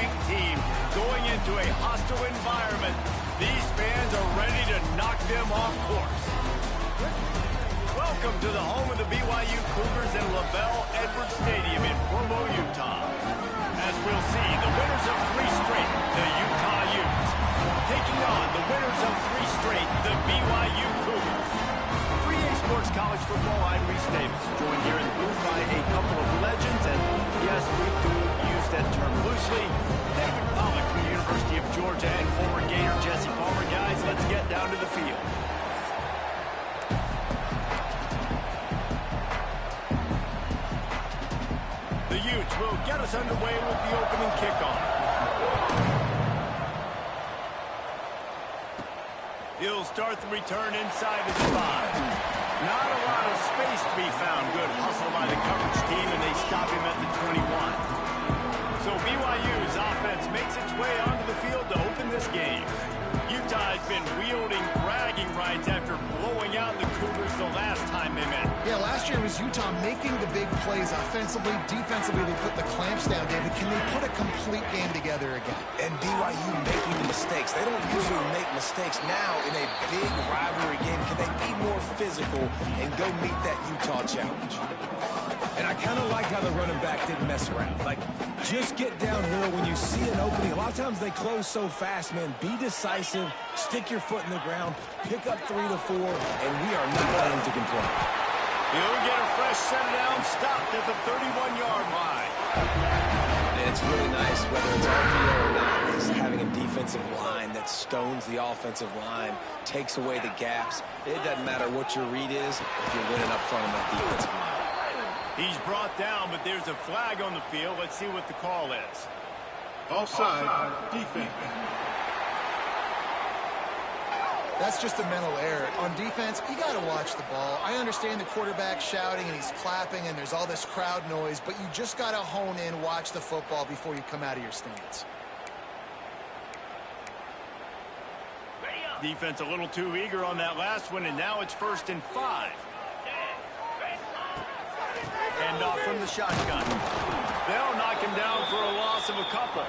ranked team going into a hostile environment. These fans are ready to knock them off course. Welcome to the home of the BYU Cougars in LaVell Edwards Stadium in Provo, Utah. As we'll see, the winners of 3 straight, the Utah Utes, taking on the winners of 3 straight, the BYU Cougars. Free A Sports College Football, I'm Reese Davis, joined here in the booth by a couple of legends, and yes, we do use that term loosely. David Pollack from the University of Georgia and former Gator Jesse Palmer. Guys, let's get down to the field. The Utes will get us underway with the opening kickoff. He'll start the return inside his 5. Not a lot of space to be found. Good hustle by the coverage team, and they stop him at the 21. So BYU's offense makes its way onto the field to open this game. Utah has been wielding bragging rights after blowing out the Cougars the last time they met. Yeah, last year was Utah making the big plays offensively. Defensively, they put the clamps down, David. Can they put a complete game together again? And BYU making the mistakes. They don't usually make mistakes. Now, in a big rivalry game, can they be more physical and go meet that Utah challenge? And I kind of like how the running back didn't mess around. Like, just get downhill when you see an opening. A lot of times they close so fast, man. Be decisive, stick your foot in the ground, pick up 3 to 4, and we are not going to complain. He'll get a fresh set down, stopped at the 31-yard line. And it's really nice, whether it's RPO or not, is having a defensive line that stones the offensive line, takes away the gaps. It doesn't matter what your read is if you're winning up front of that defensive line. He's brought down, but there's a flag on the field. Let's see what the call is. Offside, defense. That's just a mental error. On defense, you got to watch the ball. I understand the quarterback shouting and he's clapping and there's all this crowd noise, but you just got to hone in, watch the football before you come out of your stance. Defense a little too eager on that last one, and now it's 1st and 5. Hand off from the shotgun. They'll knock him down for a loss of a couple.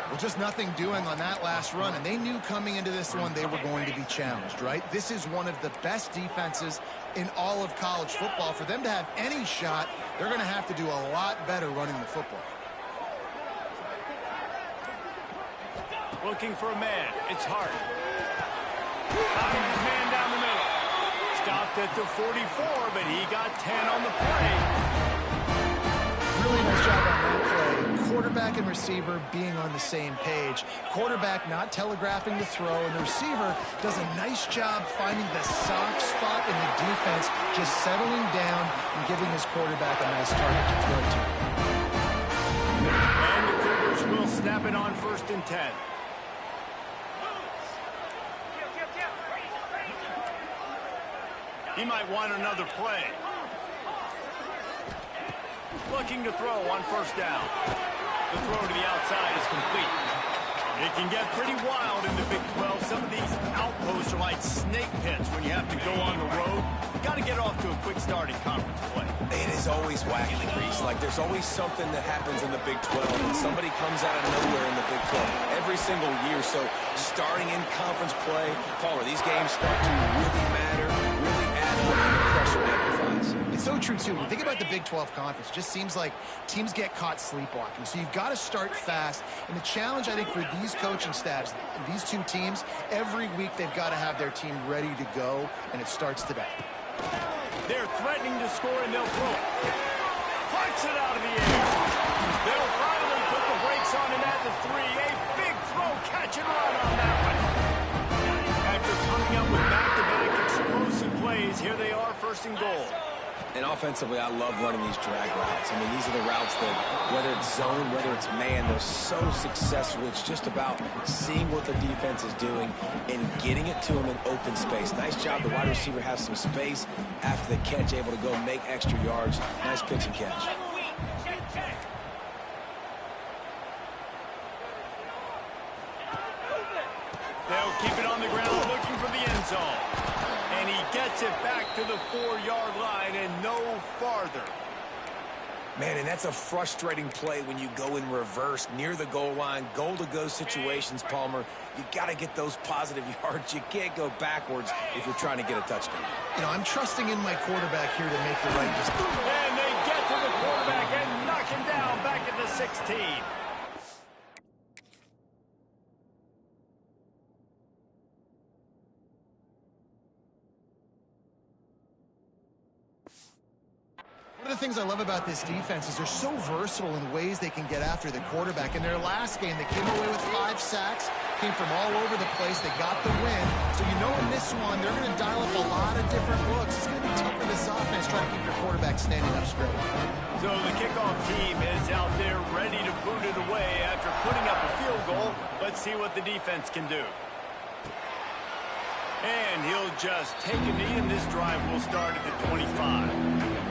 Well, just nothing doing on that last run, and they knew coming into this one they were going to be challenged, right? This is one of the best defenses in all of college football. For them to have any shot, they're going to have to do a lot better running the football. Looking for a man. It's Hart. Knocking his man down the middle. Stopped at the 44, but he got 10 on the play. Really nice job on that play. Quarterback and receiver being on the same page. Quarterback not telegraphing the throw, and the receiver does a nice job finding the soft spot in the defense, just settling down and giving his quarterback a nice target to throw to. And the Cougars will snap it on 1st and 10. He might want another play. Looking to throw on 1st down. The throw to the outside is complete. It can get pretty wild in the Big 12. Some of these outposts are like snake pits when you have to go on the road. Got to get off to a quick start in conference play. It is always wacky, Reese. Like, there's always something that happens in the Big 12, and somebody comes out of nowhere in the Big 12 every single year. So starting in conference play, Palmer, these games start to really matter, really add up, and the pressure amplifies. It's so true, too. When you think about the Big 12 Conference, it just seems like teams get caught sleepwalking. So you've got to start fast. And the challenge, I think, for these coaching staffs, these two teams, every week they've got to have their team ready to go, and it starts today. They're threatening to score, and they'll throw it. Parks it out of the air. They'll finally put the brakes on him at the 3. A big throw, catch and run on that one. After coming up with back-to-back explosive plays, here they are, 1st and goal. And offensively, I love running these drag routes. I mean, these are the routes that, whether it's zone, whether it's man, they're so successful. It's just about seeing what the defense is doing and getting it to them in open space. Nice job. The wide receiver has some space after the catch, able to go make extra yards. Nice pitch and catch. They'll keep it on the ground, looking for the end zone. And he gets it back to the 4-yard line and no farther. Man, and that's a frustrating play when you go in reverse near the goal line, goal-to-go situations, Palmer. You got to get those positive yards. You can't go backwards if you're trying to get a touchdown. You know, I'm trusting in my quarterback here to make the right decision. And they get to the quarterback and knock him down back at the 16. One of the things I love about this defense is they're so versatile in ways they can get after the quarterback. In their last game, they came away with 5 sacks, came from all over the place. They got the win. So you know in this one, they're going to dial up a lot of different looks. It's going to be tough for this offense trying to keep your quarterback standing up straight. So the kickoff team is out there ready to boot it away after putting up a field goal. Let's see what the defense can do. And he'll just take a knee, and this drive will start at the 25.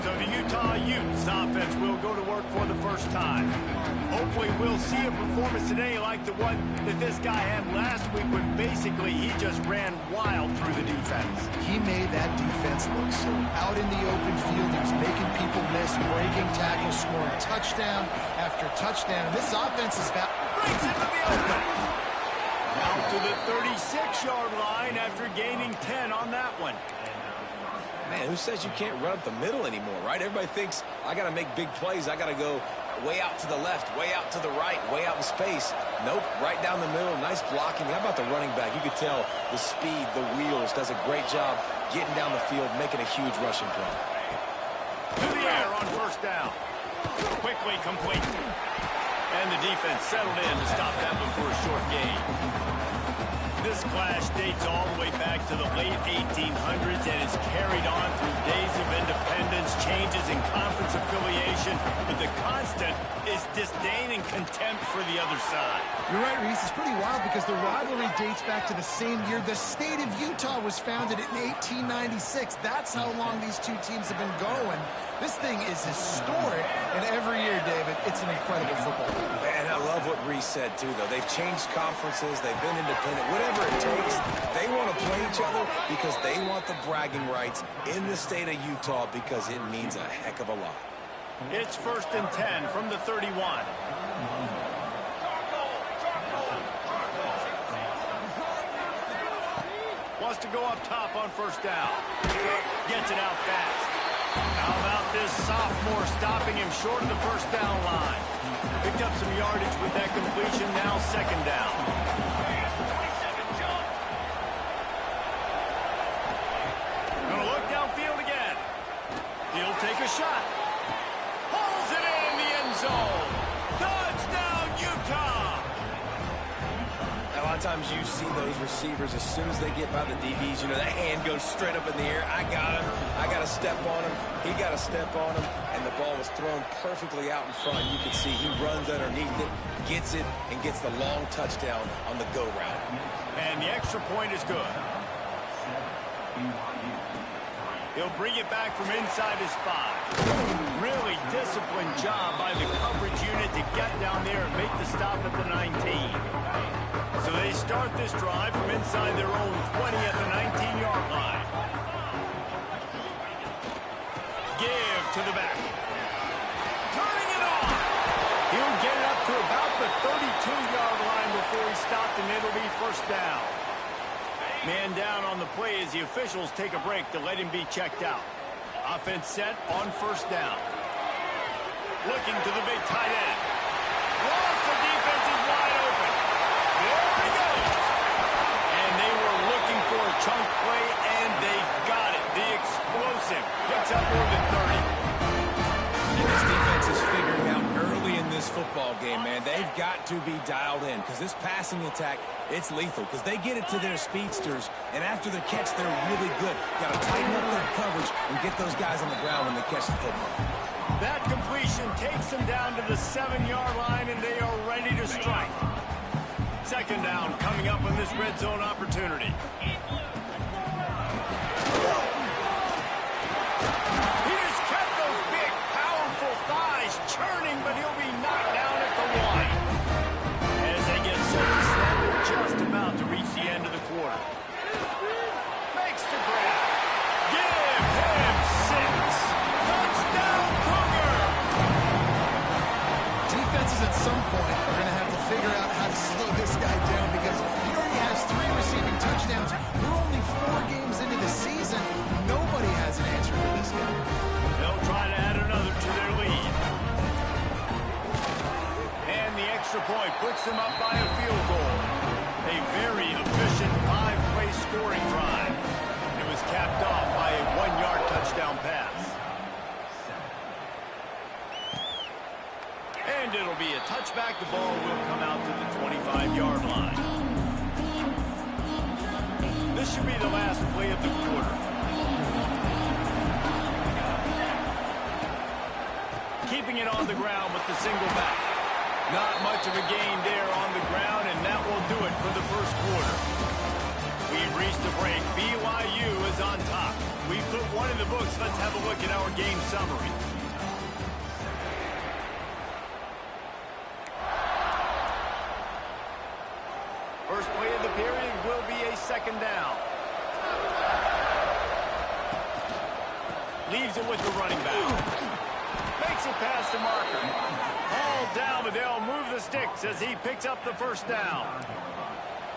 So the Utah Utes offense will go to work for the first time. Hopefully we'll see a performance today like the one that this guy had last week when basically he just ran wild through the defense. He made that defense look silly. Out in the open field, he was making people miss, breaking tackles, scoring touchdown after touchdown. And this offense is back. Breaks into the open. Out to the 36-yard line after gaining 10 on that one. Man, who says you can't run up the middle anymore, right? Everybody thinks, I got to make big plays. I got to go way out to the left, way out to the right, way out in space. Nope, right down the middle. Nice blocking. How about the running back? You could tell the speed, the wheels, does a great job getting down the field, making a huge rushing play. To the air on first down. Quickly complete. And the defense settled in to stop that one for a short gain. This clash dates all the way back to the late 1800s and is carried on through days of independence, changes in conference affiliation, but the constant is disdain and contempt for the other side. You're right, Reese. It's pretty wild because the rivalry dates back to the same year the state of Utah was founded in 1896. That's how long these two teams have been going. This thing is historic, and every year, David, it's an incredible football game. Man, I love what Reese said, too, though. They've changed conferences. They've been independent. Whatever it takes, they want to play each other because they want the bragging rights in the state of Utah because it means a heck of a lot. It's 1st and 10 from the 31. Wants to go up top on first down. Gets it out fast. How about this sophomore stopping him short of the first down line? Picked up some yardage with that completion, now 2nd down. Gonna look downfield again. He'll take a shot. Pulls it in the end zone. Touchdown, Utah! A lot of times you see those receivers, as soon as they get by the DBs, you know, that hand goes straight up in the air. I got him. I got to step on him. He got to step on him. And the ball was thrown perfectly out in front. You can see he runs underneath it, gets it, and gets the long touchdown on the go route. And the extra point is good. He'll bring it back from inside his 5. Really disciplined job by the coverage unit to get down there and make the stop at the 19. So they start this drive from inside their own 20 at the 19-yard line. Give to the back. Turning it on. He'll get it up to about the 32-yard line before he stopped, and it'll be 1st down. Man down on the play as the officials take a break to let him be checked out. Offense set on 1st down. Looking to the big tight end. Lost, the defense is wide open. There he goes. And they were looking for a chunk play, and they got it. The explosive picks up more than 30. And this defense is figuring out early in this football game, man. They've got to be dialed in because this passing attack, it's lethal because they get it to their speedsters, and after the catch, they're really good. Got to tighten up their coverage and get those guys on the ground when they catch the football. That completion takes them down to the 7-yard line, and they are ready to strike. 2nd down coming up on this red zone opportunity. He just kept those big, powerful thighs churning, but he'll be knocked down at the 1. As they get set to snap it, just about to reach the end of the quarter. Makes the grab. Give him 6. Touchdown, Cougar! up by a field goal. A very efficient 5-play scoring drive. It was capped off by a 1-yard touchdown pass. And it'll be a touchback. The ball will come out to the 25-yard line. This should be the last play of the quarter. Keeping it on the ground with the single back. Not much of a gain there on the ground, and that will do it for the first quarter. We've reached the break. BYU is on top. We put one in the books. Let's have a look at our game summary. First play of the period will be a second down. Leaves it with the running back. Makes it past the marker. All down, but they'll move the sticks as he picks up the first down.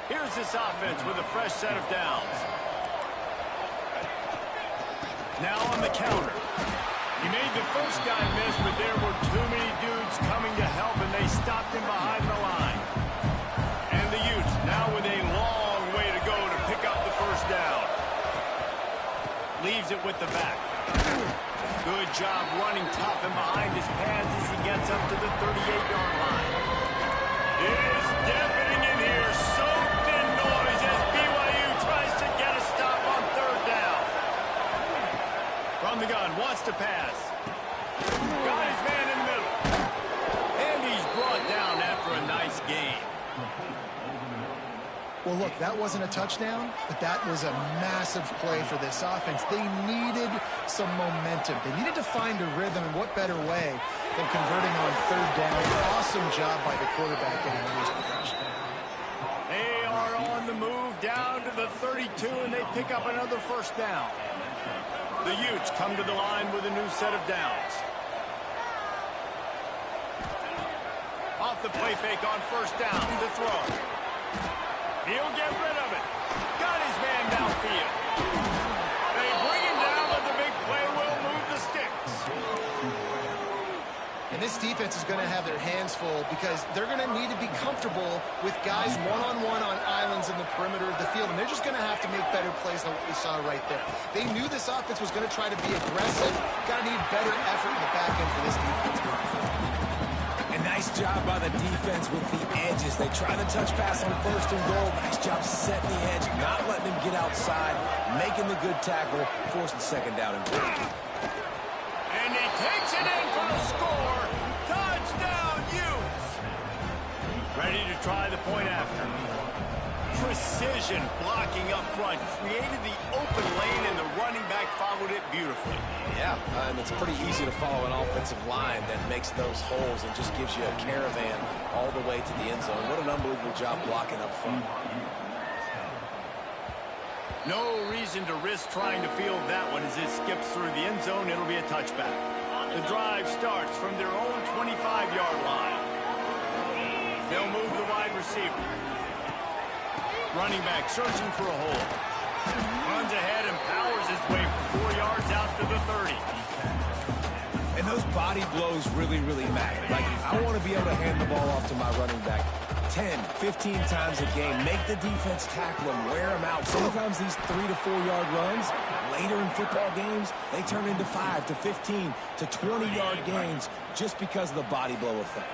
Here's this offense with a fresh set of downs. Now on the counter. He made the first guy miss, but there were too many dudes coming to help, and they stopped him behind the line. And the Utes now with a long way to go to pick up the first down. Leaves it with the back. Good job running tough and behind his pads as he gets up to the 38-yard line. It is deafening in here, soaked in noise as BYU tries to get a stop on third down. From the gun, wants to pass. Got his man in the middle. And he's brought down after a nice game. Well, look, that wasn't a touchdown, but that was a massive play for this offense. They needed some momentum. They needed to find a rhythm, and what better way than converting on third down. Awesome job by the quarterback getting his protection. They are on the move down to the 32, and they pick up another first down. The Utes come to the line with a new set of downs. Off the play fake on first down to throw. He'll get rid of it. Got his man downfield. They bring him down, but the big play will move the sticks. And this defense is going to have their hands full because they're going to need to be comfortable with guys one-on-one on islands in the perimeter of the field. And they're just going to have to make better plays than what we saw right there. They knew this offense was going to try to be aggressive. Got to need better effort in the back end for this defense. Nice job by the defense with the edges. They try the touch pass on first and goal. Nice job setting the edge, not letting him get outside, making the good tackle, forcing second down and goal. And he takes it in for the score. Touchdown, Utes. Ready to try the point after. Precision blocking up front created the open lane, and the running back followed it beautifully. Yeah, and it's pretty easy to follow an offensive line that makes those holes and just gives you a caravan all the way to the end zone. What an unbelievable job blocking up front. No reason to risk trying to field that one as it skips through the end zone. It'll be a touchback. The drive starts from their own 25-yard line. They'll move the wide receiver. Running back searching for a hole. Runs ahead and powers his way for 4 yards out to the 30. And those body blows really, really matter. Like, I want to be able to hand the ball off to my running back 10, 15 times a game. Make the defense tackle him, wear him out. Sometimes these 3 to 4 yard runs, later in football games, they turn into 5 to 15 to 20-yard gains just because of the body blow effect.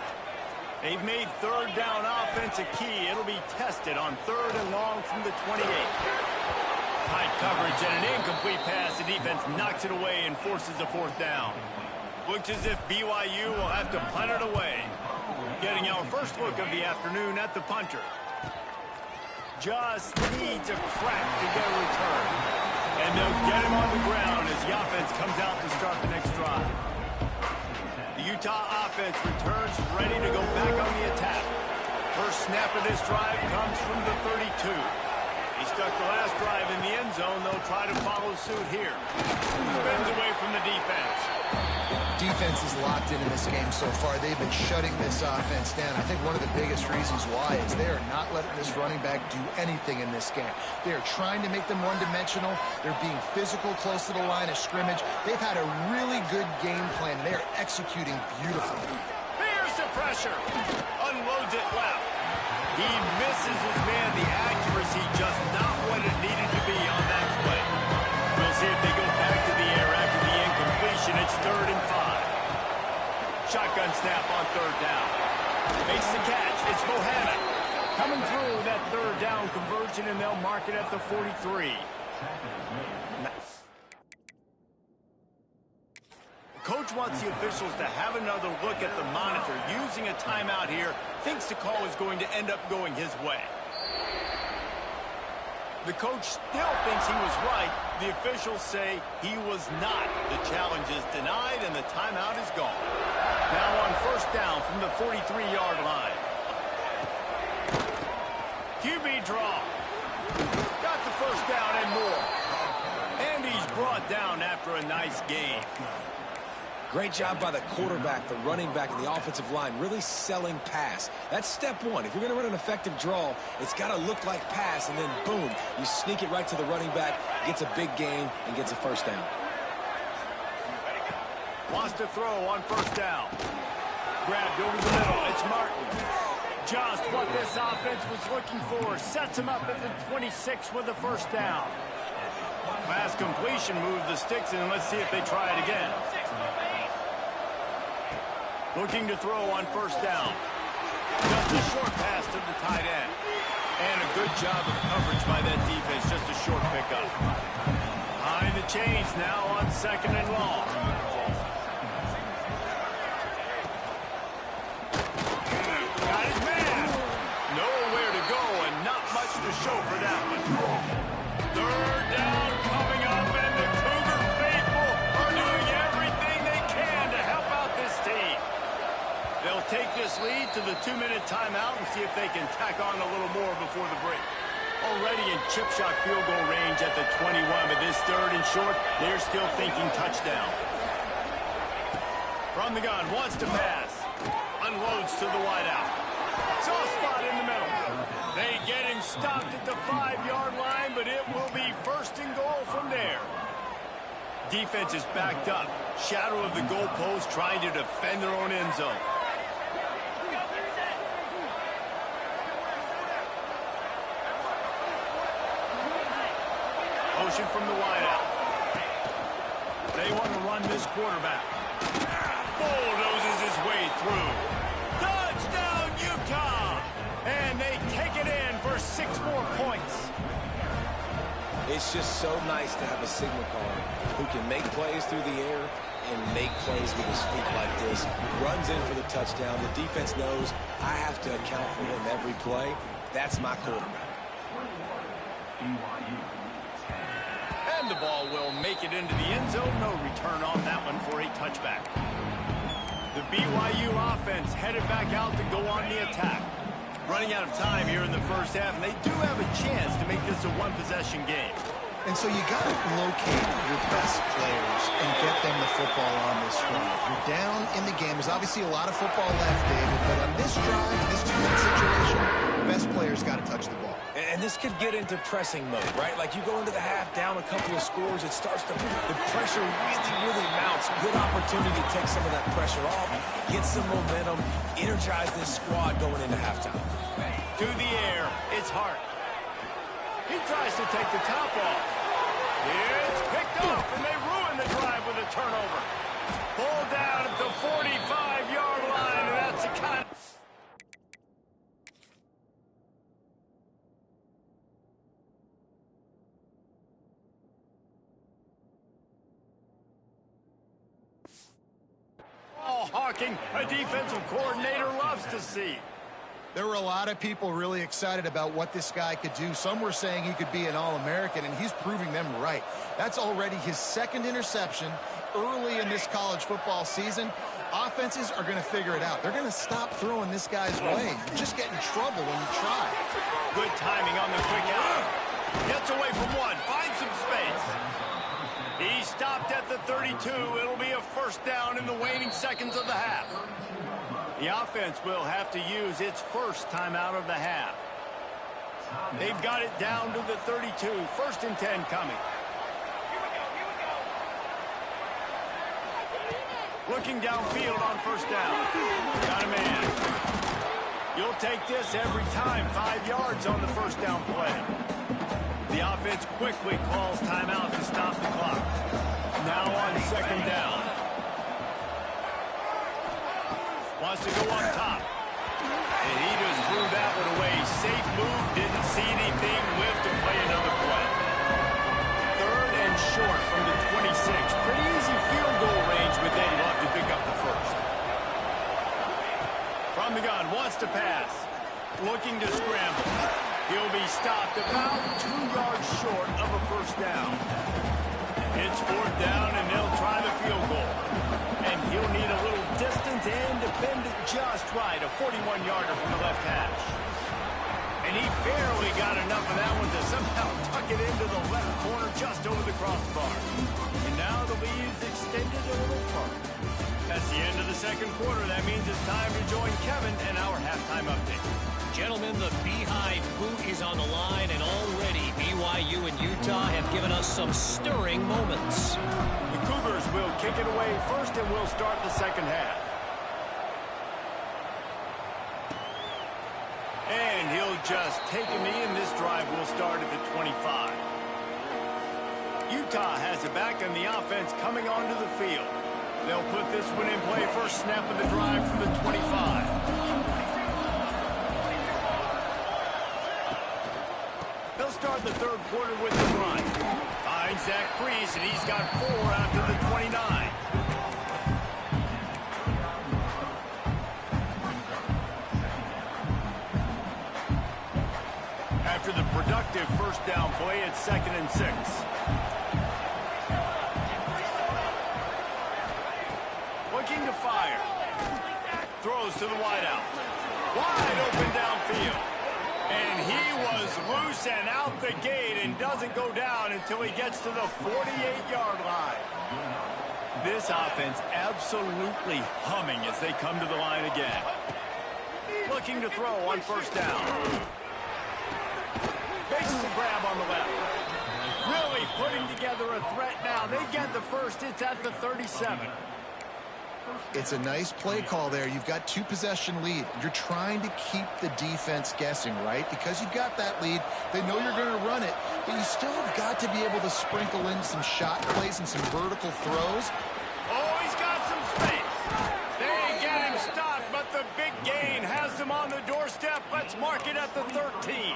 They've made third down offense a key. It'll be tested on third and long from the 28. Tight coverage and an incomplete pass. The defense knocks it away and forces a fourth down. Looks as if BYU will have to punt it away. Getting our first look of the afternoon at the punter. Just needs a crack to get a return. And they'll get him on the ground as the offense comes out to start the next drive. The Utah offense returns ready to go back on the attack. First snap of this drive comes from the 32. He stuck the last drive in the end zone. They'll try to follow suit here. Spins away from the defense. Defense is locked in this game so far. They've been shutting this offense down. I think one of the biggest reasons why is they are not letting this running back do anything in this game. They are trying to make them one-dimensional. They're being physical close to the line of scrimmage. They've had a really good game plan, and they are executing beautifully. Here's the pressure. Unloads it left. He misses his man. The accuracy just not what it needed to be on that play. We'll see if they go back to the air after the incompletion. It's 3rd and 5. Shotgun snap on 3rd down. Makes the catch. It's Bohanna. Coming through that 3rd down conversion, and they'll mark it at the 43. Coach wants the officials to have another look at the monitor. Using a timeout here, thinks the call is going to end up going his way. The coach still thinks he was right. The officials say he was not. The challenge is denied, and the timeout is gone. Now on 1st down from the 43-yard line. QB draw. Got the 1st down and more. And he's brought down after a nice game. Great job by the quarterback, the running back, and the offensive line really selling pass. That's step one. If you're going to run an effective draw, it's got to look like pass, and then boom, you sneak it right to the running back, gets a big gain, and gets a 1st down. Wants to throw on 1st down. Grabbed over the middle. It's Martin. Just what this offense was looking for. Sets him up at the 26 with a 1st down. Pass completion, move the sticks in, and let's see if they try it again. Looking to throw on 1st down. Just a short pass to the tight end. And a good job of coverage by that defense. Just a short pickup. Behind the chains now on 2nd and long. Got his man. Nowhere to go and not much to show for that one. 3rd down coming up, and the Cougar faithful are doing everything they can to help out this team. They'll take this lead to the 2-minute timeout and see if they can tack on a little more before the break. Already in chip shot field goal range at the 21, but this 3rd and short, they're still thinking touchdown. From the gun, wants to pass. Unloads to the wideout. Soft spot in the middle. They get him stopped at the 5-yard line, but it will be 1st and goal from there. Defense is backed up. Shadow of the goalpost, trying to defend their own end zone. Motion from the wideout. They want to run this quarterback. Bulldozes his way through. Touchdown, Utah! And they take it in for 6 more points. It's just so nice to have a signal caller who can make plays through the air and make plays with his feet like this. Runs in for the touchdown. The defense knows I have to account for him every play. That's my quarterback. And the ball will make it into the end zone. No return on that one for a touchback. The BYU offense headed back out to go on the attack. Running out of time here in the 1st half, and they do have a chance to make this a 1-possession game. And so you got to locate your best players and get them the football on this drive. You're down in the game. There's obviously a lot of football left, David, but on this drive, this 2-minute situation, the best players got to touch the ball. And this could get into pressing mode, right? Like you go into the half, down a couple of scores, it starts to, the pressure really mounts. Good opportunity to take some of that pressure off, get some momentum, energize this squad going into halftime. To the air, it's Hart. He tries to take the top off. It's picked off, and they ruin the drive with a turnover. Ball down at the 45-yard line, and that's the kind of... Ball hawking, a defensive coordinator loves to see. There were a lot of people really excited about what this guy could do. Some were saying he could be an All-American, and he's proving them right. That's already his 2nd interception early in this college football season. Offenses are going to figure it out. They're going to stop throwing this guy's way. You just get in trouble when you try. Good timing on the quick out. Gets away from one, finds some space. He stopped at the 32. It'll be a 1st down in the waning seconds of the half. The offense will have to use its 1st timeout of the half. They've got it down to the 32. 1st and 10 coming. Looking downfield on 1st down. Got a man. You'll take this every time. 5 yards on the first down play. The offense quickly calls timeout to stop the clock. Now on second down. Wants to go on top. And he just threw that one away. Safe move, didn't see anything, lived to play another play. Third and short from the 26. Pretty easy field goal range with they'd love to pick up the first. From the gun, wants to pass. Looking to scramble. He'll be stopped about 2 yards short of a first down. It's fourth down, and they'll try the field goal. And he'll need a little distance and to bend it just right. A 41-yarder from the left hash. And he barely got enough of that one to somehow tuck it into the left corner just over the crossbar. And now the lead's extended a little further. That's the end of the second quarter. That means it's time to join Kevin and our halftime update. Gentlemen, the Beehive boot is on the line, and already BYU and Utah have given us some stirring moments. The Cougars will kick it away first, and we'll start the second half. And he'll just take a knee, and this drive will start at the 25. Utah has it back, and the offense coming onto the field. They'll put this one in play first snap of the drive from the 25. They'll start the third quarter with the run. Finds Zach Priest, and he's got 4 after the 29. After the productive first down play, it's 2nd and 6. Looking to fire. Throws to the wideout. Wide open downfield. And he was loose and out the gate and doesn't go down until he gets to the 48-yard line. This offense absolutely humming as they come to the line again. Looking to throw on first down. Makes the grab on the left. Really putting together a threat now. They get the first. It's at the 37. It's a nice play call there. You've got 2-possession lead. You're trying to keep the defense guessing, right? Because you've got that lead. They know you're going to run it, but you still have got to be able to sprinkle in some shot plays and some vertical throws. Oh, he's got some space. They get him stopped, but the big gain has them on the doorstep. Let's mark it at the 13.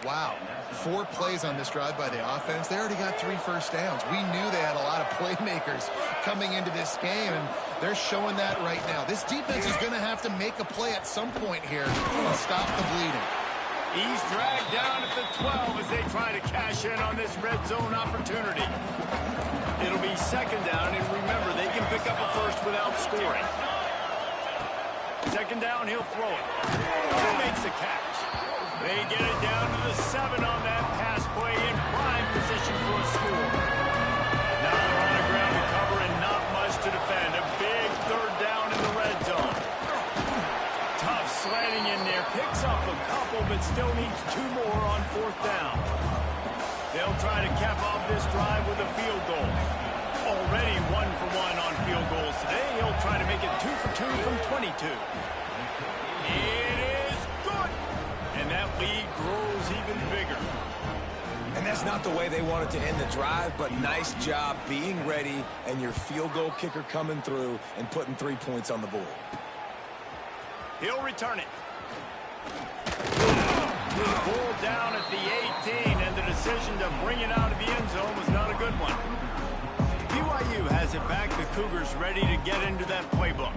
Wow, 4 plays on this drive by the offense. They already got 3 first downs. We knew they had a lot of playmakers coming into this game, and they're showing that right now. This defense is going to have to make a play at some point here and stop the bleeding. He's dragged down at the 12 as they try to cash in on this red zone opportunity. It'll be second down, and remember, they can pick up a first without scoring. Second down, he'll throw it. He makes a catch. They get it down to the 7 on that pass play in prime position for a score. Now they're on the ground to cover and not much to defend. A big third down in the red zone. Tough slanting in there. Picks up a couple, but still needs 2 more on fourth down. They'll try to cap off this drive with a field goal. Already 1 for 1 on field goals today. He'll try to make it 2 for 2 from 22. It is good. And that lead grows even bigger. And that's not the way they wanted to end the drive, but nice job being ready and your field goal kicker coming through and putting 3 points on the board. He'll return it. Pulled down at the 18, and the decision to bring it out of the end zone was not a good one. BYU has it back. The Cougars ready to get into that playbook.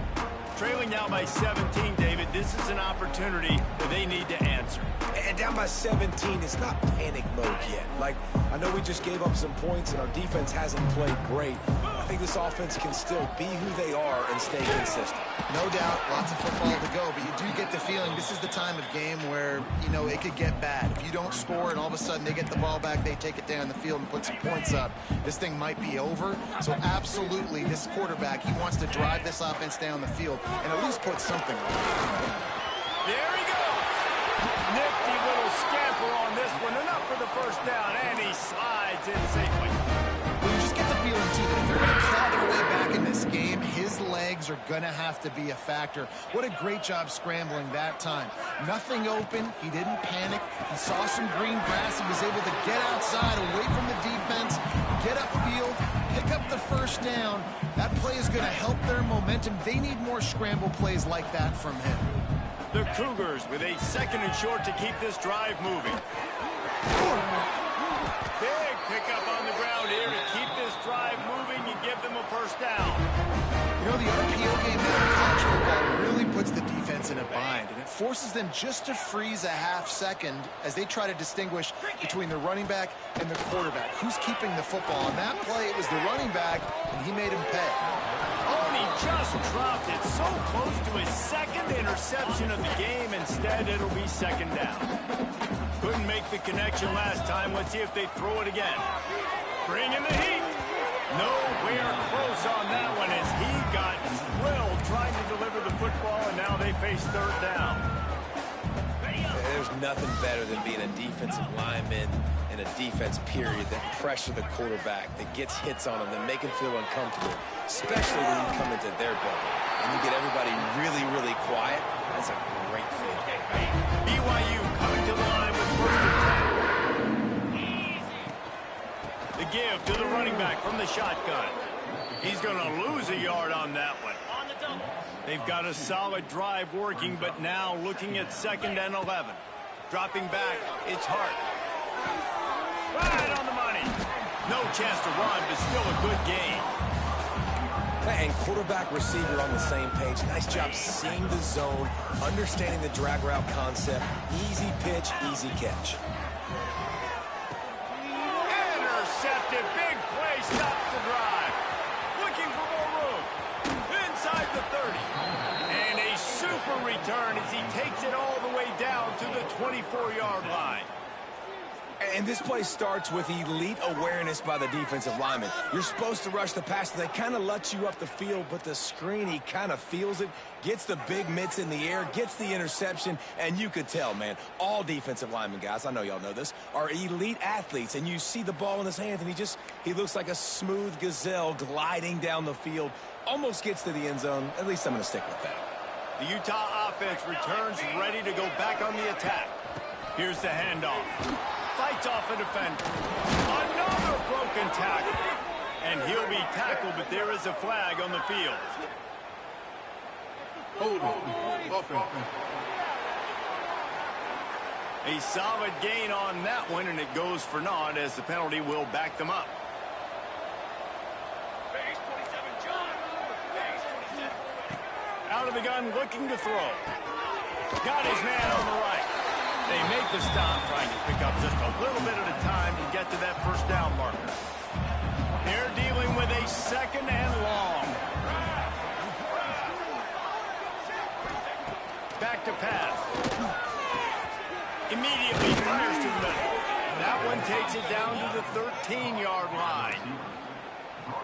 Trailing now by 17, David. This is an opportunity that they need to answer. And down by 17, it's not panic mode yet. Like, I know we just gave up some points and our defense hasn't played great. I think this offense can still be who they are and stay consistent. No doubt, lots of football to go, but you do get the feeling this is the time of game where, you know, it could get bad. If you don't score and all of a sudden they get the ball back, they take it down the field and put some points up, this thing might be over. So absolutely, this quarterback, he wants to drive this offense down the field and at least put something on it. There he goes. Nifty little scamper on this one. Enough for the first down, and he slides in safely. Well, you just get the feeling, too, that if they're going to claw their way back in this game, his legs legs are going to have to be a factor. What a great job scrambling that time. Nothing open. He didn't panic. He saw some green grass. He was able to get outside, away from the defense, get upfield, pick up the first down. That play is going to help their momentum. They need more scramble plays like that from him. The Cougars with a 2nd and short to keep this drive moving. Big pickup on the ground here to keep this drive moving and give them a first down. You know, the RPO game now in college football really puts the defense in a bind, and it forces them just to freeze a half-second as they try to distinguish between the running back and the quarterback. Who's keeping the football? On that play, it was the running back, and he made him pay. Oh, and he just dropped it so close to his 2nd interception of the game. Instead, it'll be 2nd down. Couldn't make the connection last time. Let's see if they throw it again. Bring in the heat. Nowhere close on that one as he got drilled trying to deliver the football, and now they face 3rd down. There's nothing better than being a defensive lineman in a defense period that pressure the quarterback, that gets hits on him, that make him feel uncomfortable, especially when you come into their building and you get everybody really, really quiet. That's a great feeling. BYU coming to the line with 1st and 10. The give to the running back from the shotgun. He's going to lose a yard on that one. They've got a solid drive working, but now looking at 2nd and 11. Dropping back, it's Hart. Right on the money. No chance to run, but still a good game. And quarterback, receiver on the same page. Nice job seeing the zone, understanding the drag route concept. Easy pitch, easy catch. Intercepted. Big play stops the drive. Looking for more room. Inside the 30. And a super return as he takes it all the way down to the 24-yard line. And this play starts with elite awareness by the defensive lineman. You're supposed to rush the pass. They kind of let you up the field, but the screen, he kind of feels it, gets the big mitts in the air, gets the interception, and you could tell, man, all defensive linemen, guys, I know y'all know this, are elite athletes, and you see the ball in his hands, and he looks like a smooth gazelle gliding down the field, almost gets to the end zone. At least I'm going to stick with that. The Utah offense returns ready to go back on the attack. Here's the handoff. Fights off a defender. Another broken tackle. And he'll be tackled, but there is a flag on the field. Hold on. Offense. A solid gain on that one, and it goes for naught as the penalty will back them up. Out of the gun, looking to throw. Got his man on the right. They make the stop, trying to pick up just a little bit at a time to get to that first down marker. They're dealing with a 2nd and long. Back to pass. Immediately fires to the middle. That one takes it down to the 13-yard line.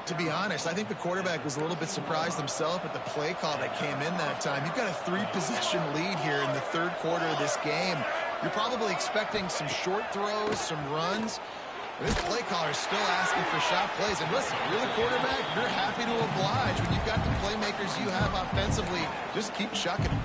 To be honest, I think the quarterback was a little bit surprised himself at the play call that came in that time. You've got a 3-possession lead here in the 3rd quarter of this game. You're probably expecting some short throws, some runs. But this play caller is still asking for shot plays. And listen, you're the quarterback, you're happy to oblige. When you've got the playmakers you have offensively, just keep chucking them.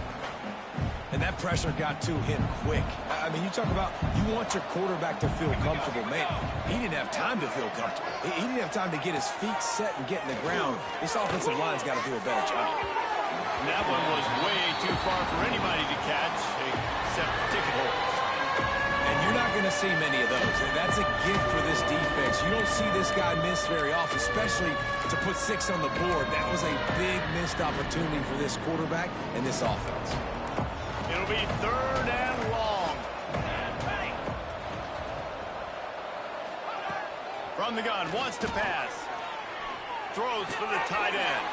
And that pressure got to him quick. I mean, you talk about you want your quarterback to feel comfortable. Man, he didn't have time to feel comfortable. He didn't have time to get his feet set and get in the ground. This offensive line's got to do a better job. And that one was way too far for anybody to catch, except ticket holders. And you're not going to see many of those. And that's a gift for this defense. You don't see this guy miss very often, especially to put 6 on the board. That was a big missed opportunity for this quarterback and this offense. It'll be 3rd and long. From the gun, wants to pass. Throws for the tight end.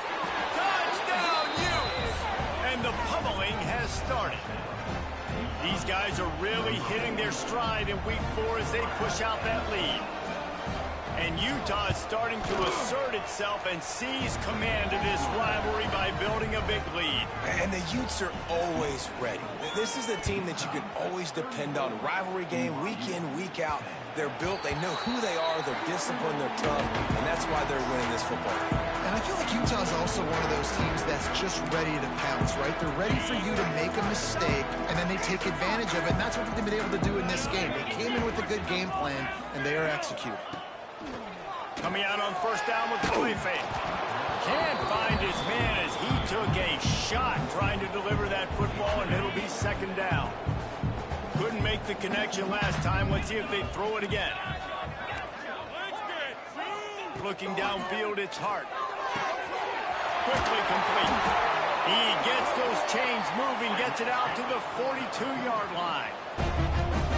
Touchdown, Utes! And the pummeling has started. These guys are really hitting their stride in week 4 as they push out that lead. And Utah is starting to assert itself and seize command of this rivalry by building a big lead. And the Utes are always ready. This is a team that you can always depend on. Rivalry game, week in, week out. They're built, they know who they are, they're disciplined, they're tough, and that's why they're winning this football game. And I feel like Utah's also one of those teams that's just ready to pounce, right? They're ready for you to make a mistake, and then they take advantage of it, and that's what they've been able to do in this game. They came in with a good game plan, and they are executing. Coming out on first down with the play fake. Can't find his man as he took a shot trying to deliver that football, and it'll be second down. Couldn't make the connection last time. Let's see if they throw it again. Looking downfield, it's Hart. Quickly complete. He gets those chains moving, gets it out to the 42-yard line.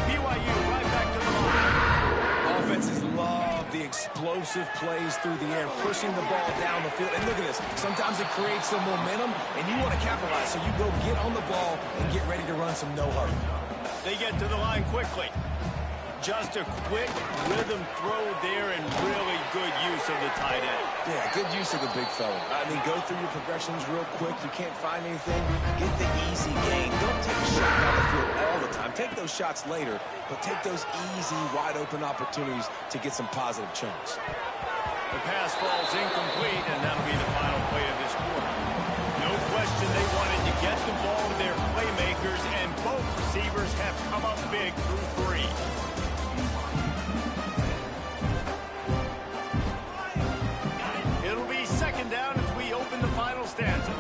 BYU right back to the line. Offenses love the explosive plays through the air, pushing the ball down the field. And look at this. Sometimes it creates some momentum, and you want to capitalize. So you go get on the ball and get ready to run some no-hurry. They get to the line quickly. Just a quick rhythm throw there and really good use of the tight end. Yeah, good use of the big fella. I mean, go through your progressions real quick. You can't find anything. Get the easy gain. Don't take a shot down the field all the time. Take those shots later, but take those easy, wide-open opportunities to get some positive chunks. The pass falls incomplete, and that'll be the final play of this quarter. No question they wanted to get the ball to their playmakers, and both receivers have come up big through three. It'll be second down as we open the final stanza.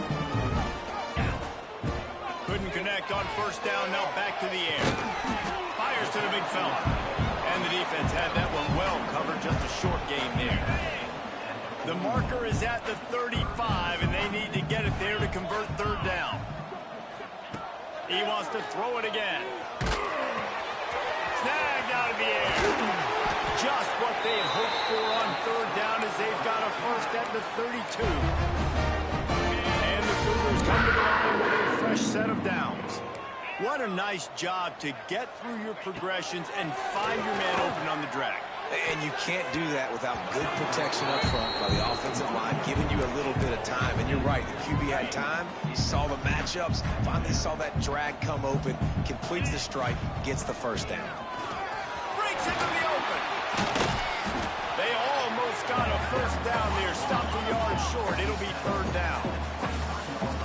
Couldn't connect on first down, now back to the air. Fires to the big fella. And the defense had that one well covered, just a short game there. The marker is at the 35, and they need to get it there to convert third down. He wants to throw it again. Snagged out of the air. Just what they had hoped for on third down as they've got a first at the 32. And the Cougars come to the line with a fresh set of downs. What a nice job to get through your progressions and find your man open on the drag. And you can't do that without good protection up front by the offensive line, giving you a little bit of time. And you're right, the QB had time. He saw the matchups, finally saw that drag come open, completes the strike, gets the first down. Breaks into the open. They almost got a first down there. Stopped a yard short. It'll be third down.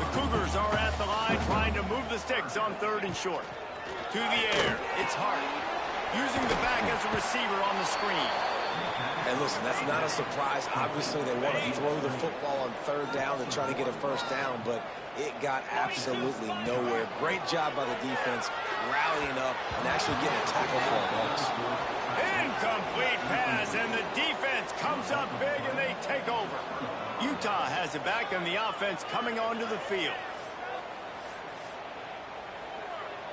The Cougars are at the line trying to move the sticks on third and short. To the air. It's Hart. Using the back as a receiver on the screen. And listen, that's not a surprise. Obviously, they want to throw the football on third down and try to get a first down, but it got absolutely nowhere. Great job by the defense, rallying up and actually getting a tackle for a loss. Incomplete pass, and the defense comes up big, and they take over. Utah has it back, and the offense coming onto the field.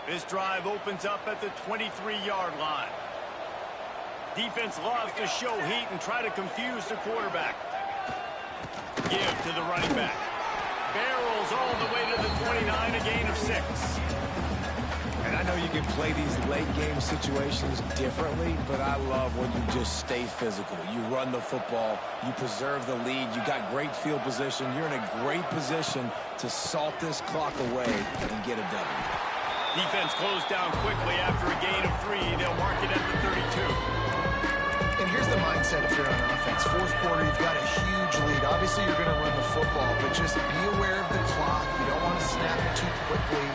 This drive opens up at the 23-yard line. Defense loves to show heat and try to confuse the quarterback. Give to the running back. Barrels all the way to the 29, a gain of 6. And I know you can play these late game situations differently, but I love when you just stay physical. You run the football, you preserve the lead, you got great field position, you're in a great position to salt this clock away and get a W. Defense closed down quickly after a gain of 3. They'll mark it at the 32. And here's the mindset if you're on offense. Fourth quarter, you've got a huge lead. Obviously, you're going to run the football, but just be aware of the clock. You don't want to snap it too quickly.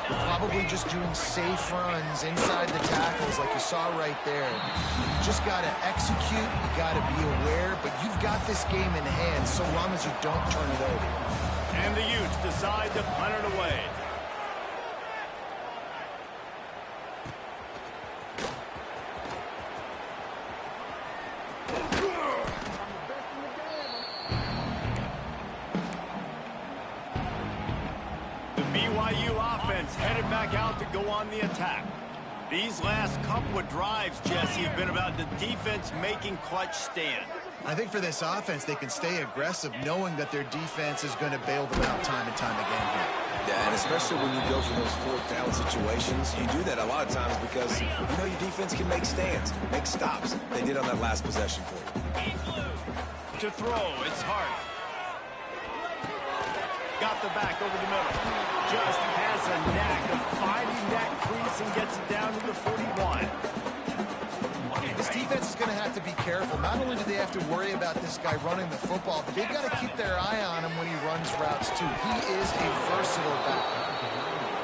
You're probably just doing safe runs inside the tackles like you saw right there. You just got to execute. You got to be aware, but you've got this game in hand so long as you don't turn it over. And the Utes decide to punt it away. BYU offense headed back out to go on the attack. These last couple of drives, Jesse, have been about the defense making clutch stand. I think for this offense, they can stay aggressive knowing that their defense is going to bail them out time and time again here. Yeah, and especially when you go for those fourth down situations, you do that a lot of times because you know your defense can make stands, make stops. They did on that last possession for you. To throw, it's Hart. Got the back over the middle. Just has a knack of finding that crease and gets it down to the 41. This defense is going to have to be careful. Not only do they have to worry about this guy running the football, but they've got to keep their eye on him when he runs routes, too. He is a versatile back.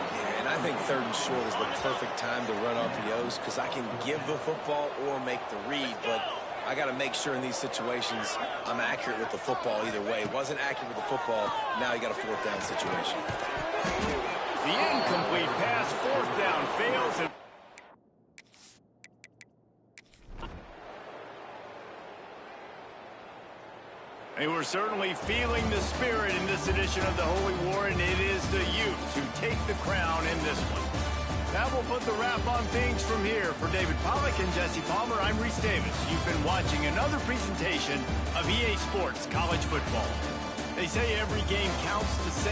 Yeah, and I think third and short is the perfect time to run RPOs because I can give the football or make the read, but I got to make sure in these situations I'm accurate with the football either way. Wasn't accurate with the football, now you got a fourth down situation. The incomplete pass, fourth down, fails. And we're certainly feeling the spirit in this edition of the Holy War, and it is the Utes who take the crown in this one. That will put the wrap on things from here. For David Pollack and Jesse Palmer, I'm Reese Davis. You've been watching another presentation of EA Sports College Football. They say every game counts the same.